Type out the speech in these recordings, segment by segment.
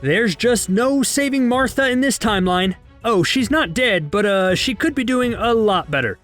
There's just no saving Martha in this timeline. Oh, she's not dead, but she could be doing a lot better.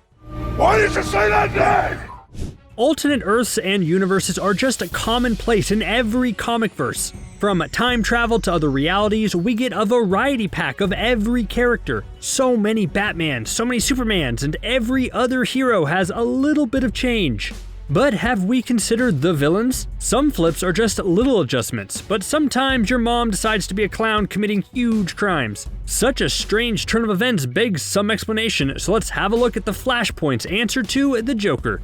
Why did you say that name? Alternate Earths and universes are just a commonplace in every comic verse. From time travel to other realities, we get a variety pack of every character. So many Batmans, so many Supermans, and every other hero has a little bit of change. But have we considered the villains? Some flips are just little adjustments, but sometimes your mom decides to be a clown committing huge crimes. Such a strange turn of events begs some explanation, so let's have a look at the Flashpoint's answer to the Joker.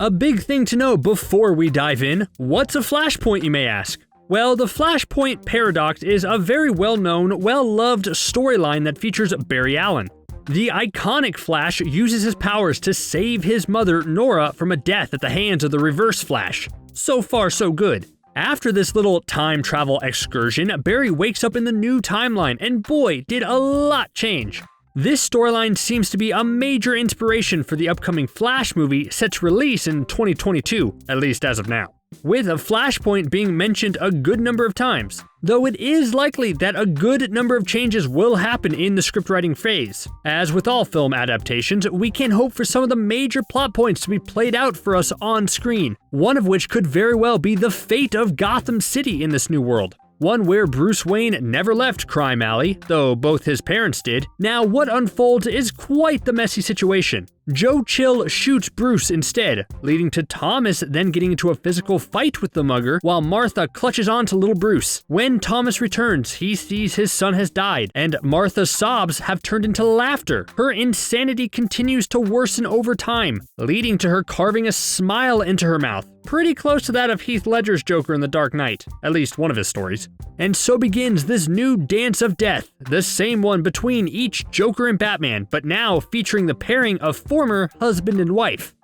A big thing to know before we dive in, what's a Flashpoint, you may ask? Well, the Flashpoint paradox is a very well-known, well-loved storyline that features Barry Allen. The iconic Flash uses his powers to save his mother, Nora, from a death at the hands of the Reverse Flash. So far, so good. After this little time travel excursion, Barry wakes up in the new timeline, and boy, did a lot change. This storyline seems to be a major inspiration for the upcoming Flash movie set to release in 2022, at least as of now, with a Flashpoint being mentioned a good number of times, though it is likely that a good number of changes will happen in the scriptwriting phase. As with all film adaptations, we can hope for some of the major plot points to be played out for us on screen, one of which could very well be the fate of Gotham City in this new world. One where Bruce Wayne never left Crime Alley, though both his parents did. Now what unfolds is quite the messy situation. Joe Chill shoots Bruce instead, leading to Thomas then getting into a physical fight with the mugger while Martha clutches on to little Bruce. When Thomas returns, he sees his son has died, and Martha's sobs have turned into laughter. Her insanity continues to worsen over time, leading to her carving a smile into her mouth. Pretty close to that of Heath Ledger's Joker in The Dark Knight, at least one of his stories. And so begins this new dance of death, the same one between each Joker and Batman, but now featuring the pairing of former husband and wife.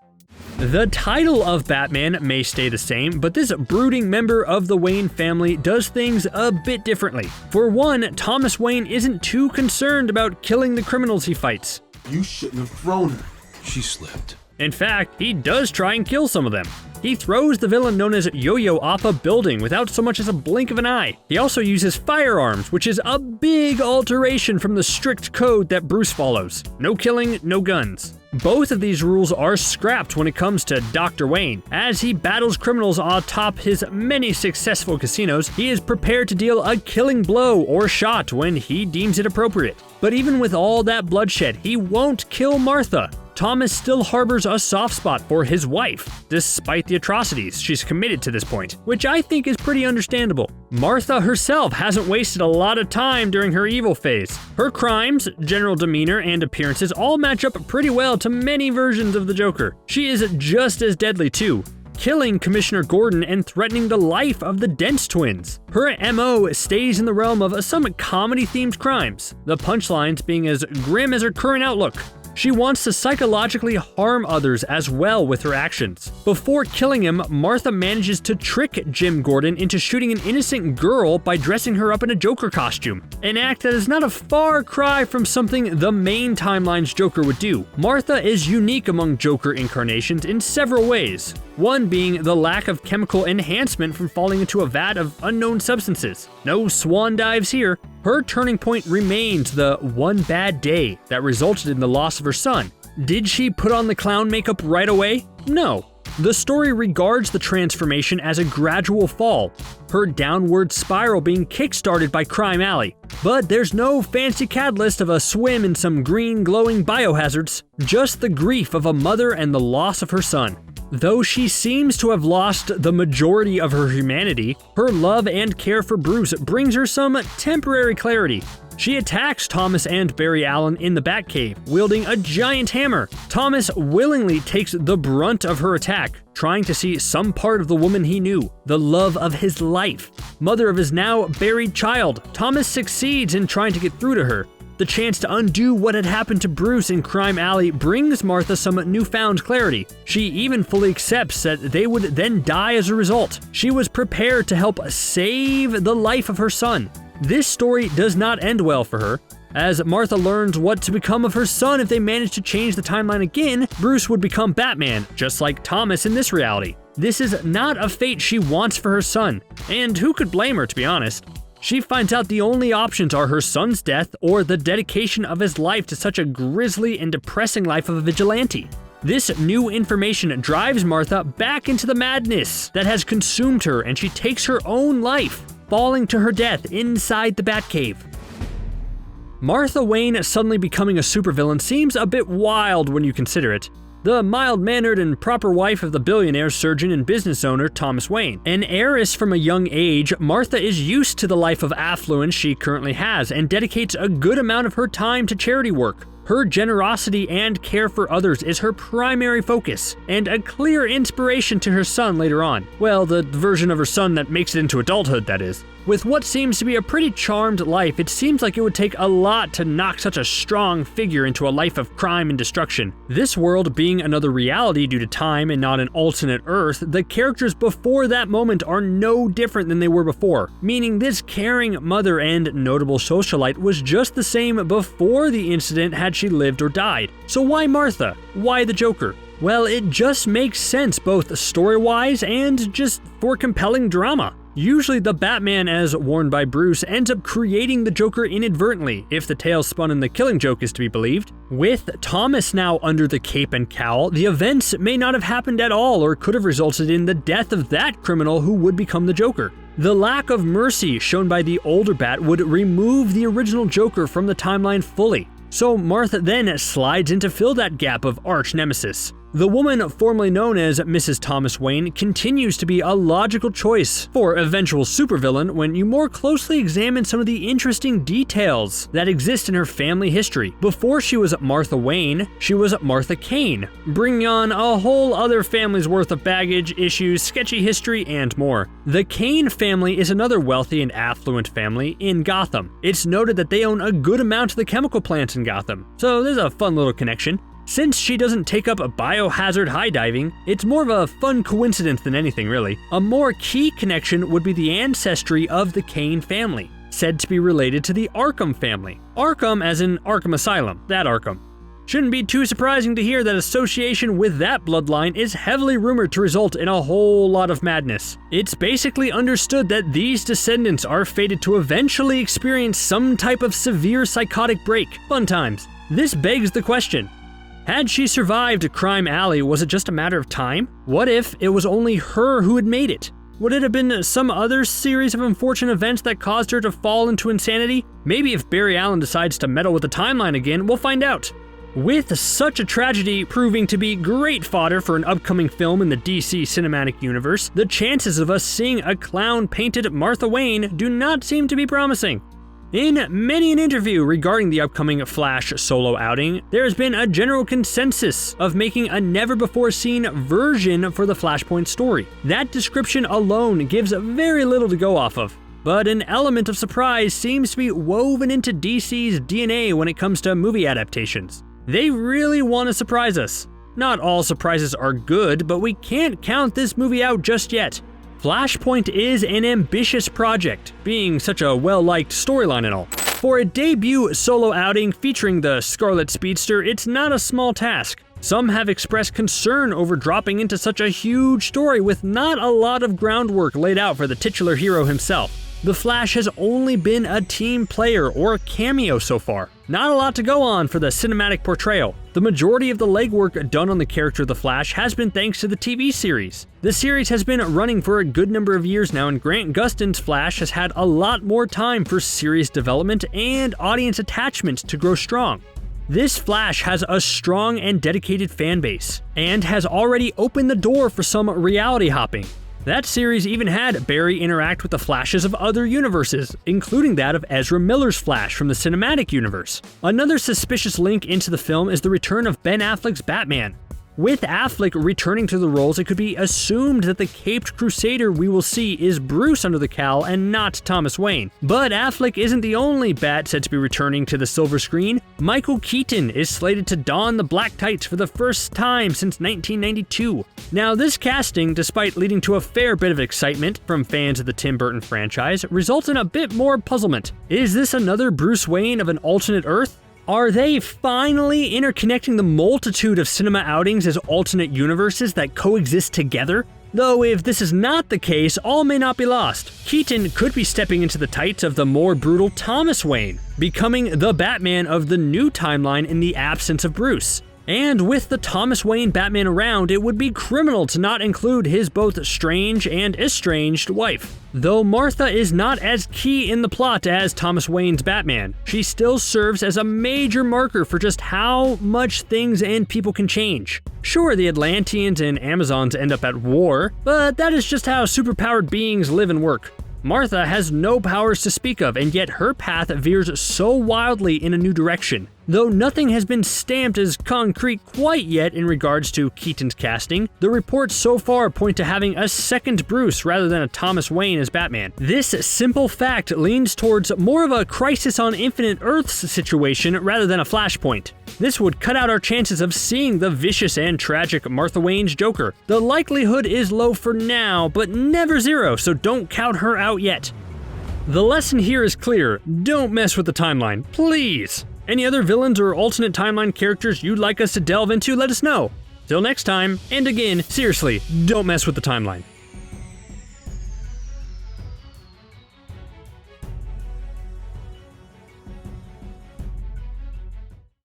The title of Batman may stay the same, but this brooding member of the Wayne family does things a bit differently. For one, Thomas Wayne isn't too concerned about killing the criminals he fights. You shouldn't have thrown her. She slipped. In fact, he does try and kill some of them. He throws the villain known as Yo-Yo off a building without so much as a blink of an eye. He also uses firearms, which is a big alteration from the strict code that Bruce follows. No killing, no guns. Both of these rules are scrapped when it comes to Dr. Wayne. As he battles criminals atop his many successful casinos, he is prepared to deal a killing blow or shot when he deems it appropriate. But even with all that bloodshed, he won't kill Martha. Thomas still harbors a soft spot for his wife, despite the atrocities she's committed to this point, which I think is pretty understandable. Martha herself hasn't wasted a lot of time during her evil phase. Her crimes, general demeanor, and appearances all match up pretty well to many versions of the Joker. She is just as deadly too, killing Commissioner Gordon and threatening the life of the Dents twins. Her MO stays in the realm of some comedy-themed crimes, the punchlines being as grim as her current outlook. She wants to psychologically harm others as well with her actions. Before killing him, Martha manages to trick Jim Gordon into shooting an innocent girl by dressing her up in a Joker costume, an act that is not a far cry from something the main timeline's Joker would do. Martha is unique among Joker incarnations in several ways. One being the lack of chemical enhancement from falling into a vat of unknown substances. No swan dives here. Her turning point remains the one bad day that resulted in the loss of her son. Did she put on the clown makeup right away? No. The story regards the transformation as a gradual fall, her downward spiral being kickstarted by Crime Alley. But there's no fancy catalyst of a swim in some green glowing biohazards, just the grief of a mother and the loss of her son. Though she seems to have lost the majority of her humanity, her love and care for Bruce brings her some temporary clarity. She attacks Thomas and Barry Allen in the Batcave, wielding a giant hammer. Thomas willingly takes the brunt of her attack, trying to see some part of the woman he knew, the love of his life, mother of his now buried child. Thomas succeeds in trying to get through to her. The chance to undo what had happened to Bruce in Crime Alley brings Martha some newfound clarity. She even fully accepts that they would then die as a result. She was prepared to help save the life of her son. This story does not end well for her. As Martha learns what to become of her son if they manage to change the timeline again, Bruce would become Batman, just like Thomas in this reality. This is not a fate she wants for her son, and who could blame her, to be honest? She finds out the only options are her son's death or the dedication of his life to such a grisly and depressing life of a vigilante. This new information drives Martha back into the madness that has consumed her, and she takes her own life, falling to her death inside the Batcave. Martha Wayne suddenly becoming a supervillain seems a bit wild when you consider it. The mild-mannered and proper wife of the billionaire surgeon and business owner Thomas Wayne. An heiress from a young age, Martha is used to the life of affluence she currently has and dedicates a good amount of her time to charity work. Her generosity and care for others is her primary focus, and a clear inspiration to her son later on. Well, the version of her son that makes it into adulthood, that is. With what seems to be a pretty charmed life, it seems like it would take a lot to knock such a strong figure into a life of crime and destruction. This world being another reality due to time and not an alternate Earth, the characters before that moment are no different than they were before, meaning this caring mother and notable socialite was just the same before the incident had she lived or died. So why Martha? Why the Joker? Well, it just makes sense both story-wise and just for compelling drama. Usually the Batman, as warned by Bruce, ends up creating the Joker inadvertently, if the tale spun in The Killing Joke is to be believed. With Thomas now under the cape and cowl, the events may not have happened at all or could have resulted in the death of that criminal who would become the Joker. The lack of mercy shown by the older Bat would remove the original Joker from the timeline fully. So Martha then slides in to fill that gap of arch nemesis. The woman formerly known as Mrs. Thomas Wayne continues to be a logical choice for eventual supervillain when you more closely examine some of the interesting details that exist in her family history. Before she was Martha Wayne, she was Martha Kane, bringing on a whole other family's worth of baggage, issues, sketchy history, and more. The Kane family is another wealthy and affluent family in Gotham. It's noted that they own a good amount of the chemical plants in Gotham, so there's a fun little connection. Since she doesn't take up biohazard high diving, it's more of a fun coincidence than anything really. A more key connection would be the ancestry of the Kane family, said to be related to the Arkham family. Arkham as in Arkham Asylum, that Arkham. Shouldn't be too surprising to hear that association with that bloodline is heavily rumored to result in a whole lot of madness. It's basically understood that these descendants are fated to eventually experience some type of severe psychotic break. Fun times. This begs the question. Had she survived Crime Alley, was it just a matter of time? What if it was only her who had made it? Would it have been some other series of unfortunate events that caused her to fall into insanity? Maybe if Barry Allen decides to meddle with the timeline again, we'll find out. With such a tragedy proving to be great fodder for an upcoming film in the DC cinematic universe, the chances of us seeing a clown-painted Martha Wayne do not seem to be promising. In many an interview regarding the upcoming Flash solo outing, there has been a general consensus of making a never-before-seen version for the Flashpoint story. That description alone gives very little to go off of, but an element of surprise seems to be woven into DC's DNA when it comes to movie adaptations. They really want to surprise us. Not all surprises are good, but we can't count this movie out just yet. Flashpoint is an ambitious project, being such a well-liked storyline and all. For a debut solo outing featuring the Scarlet Speedster, it's not a small task. Some have expressed concern over dropping into such a huge story with not a lot of groundwork laid out for the titular hero himself. The Flash has only been a team player or a cameo so far. Not a lot to go on for the cinematic portrayal. The majority of the legwork done on the character of the Flash has been thanks to the TV series. The series has been running for a good number of years now, and Grant Gustin's Flash has had a lot more time for series development and audience attachment to grow strong. This Flash has a strong and dedicated fan base, and has already opened the door for some reality hopping. That series even had Barry interact with the Flashes of other universes, including that of Ezra Miller's Flash from the cinematic universe. Another suspicious link into the film is the return of Ben Affleck's Batman. With Affleck returning to the roles, it could be assumed that the Caped Crusader we will see is Bruce under the cowl and not Thomas Wayne. But Affleck isn't the only Bat said to be returning to the silver screen. Michael Keaton is slated to don the black tights for the first time since 1992. Now, this casting, despite leading to a fair bit of excitement from fans of the Tim Burton franchise, results in a bit more puzzlement. Is this another Bruce Wayne of an alternate Earth? Are they finally interconnecting the multitude of cinema outings as alternate universes that coexist together? Though if this is not the case, all may not be lost. Keaton could be stepping into the tights of the more brutal Thomas Wayne, becoming the Batman of the new timeline in the absence of Bruce. And with the Thomas Wayne Batman around, it would be criminal to not include his both strange and estranged wife. Though Martha is not as key in the plot as Thomas Wayne's Batman, she still serves as a major marker for just how much things and people can change. Sure, the Atlanteans and Amazons end up at war, but that is just how superpowered beings live and work. Martha has no powers to speak of, and yet her path veers so wildly in a new direction. Though nothing has been stamped as concrete quite yet in regards to Keaton's casting, the reports so far point to having a second Bruce rather than a Thomas Wayne as Batman. This simple fact leans towards more of a Crisis on Infinite Earths situation rather than a Flashpoint. This would cut out our chances of seeing the vicious and tragic Martha Wayne's Joker. The likelihood is low for now, but never zero, so don't count her out yet. The lesson here is clear: don't mess with the timeline, please. Any other villains or alternate timeline characters you'd like us to delve into, let us know. Till next time, and again, seriously, don't mess with the timeline.